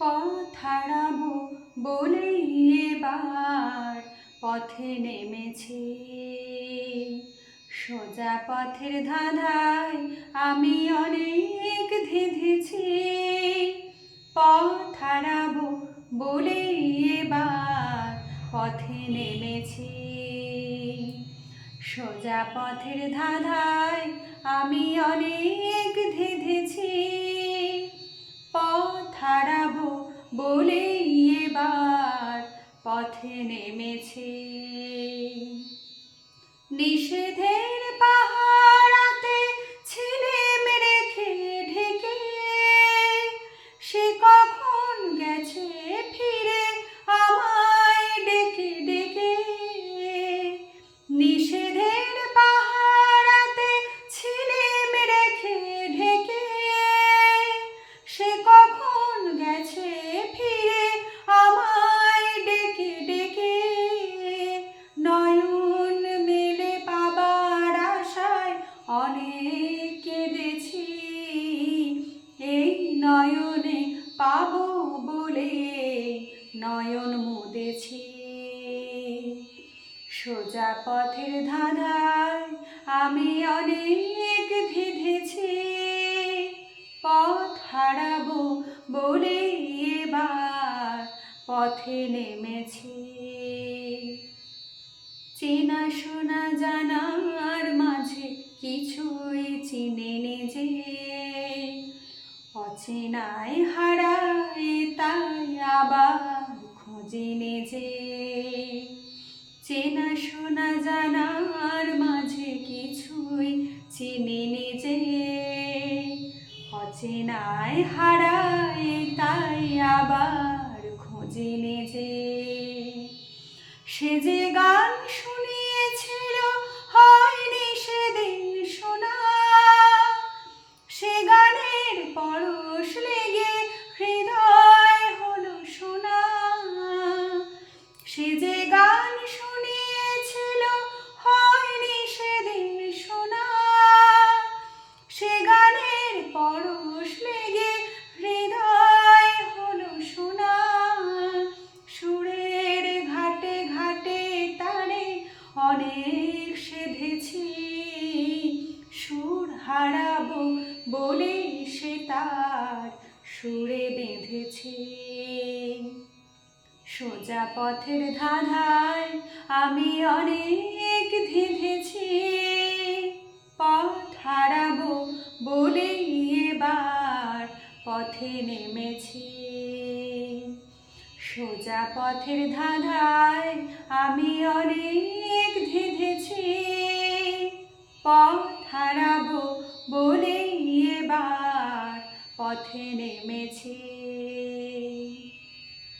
পথ হারাবো বলেই এবার পথে নেমেছি। সোজা পথের ধাঁধায় আমি অনেক ধেঁধেছি। পথ হারাবো বলেই এবার পথে নেমেছি। সোজা পথের ধাঁধায় আমি অনেক ধেঁধেছি। পথ হারাবো বলেই এবার পথে নেমেছি। নিষেধের পাহারাতে ছিলেম রেখে ঢেকে, সে কখন গেছে ফিরে আমায় ডেকে ডেকে। নিষেধের পাহারাতে ছিলেম রেখে ঢেকে, সে কখন গেছে ফিরে আমায় ডেকে ডেকে। নয়ন মেলে পাবার আশায় অনেক কেঁদেছি, এই নয়নে পাবো বলে নয়ন মুদেছি। সোজা পথের ধাঁধায় আমি অনেক ধেঁধেছি। পথ হারাবো বলেই এবার পথে নেমেছি। চেনা শোনা জানার মাঝে কিছুই চিনিনি যে, অচেনায় হারাই তাই আবার খুঁজিনি যে। চেনা শোনা জানার মাঝে কিছুই চিনিনি যে, অচেনায় হারাই তাই আবার খুঁজিনি যে। সে যে গান শুনিয়েছিল হয়নি সেদিন শোনা, সে গানের পরশ লেগে হৃদয় হলো সোনা। সে যে গান শুনিয়েছিল হয়নি সেদিন শোনা, সে গানের পরশ লেগে হৃদয় হলো সোনা। সুরের ঘাটে ঘাটে তারে অনেক সেধেছি, সুর হারাবো বলে সে তার সুরে বেঁধেছি। সোজা পথের ধাঁধায় আমি অনেক ধেঁধেছি। পথ হারাবো বলেই এবার পথে নেমেছি। সোজা পথের ধাঁধায় আমি অনেক ধেঁধেছি। পথ হারাবো বলেই এবার পথে নেমেছি।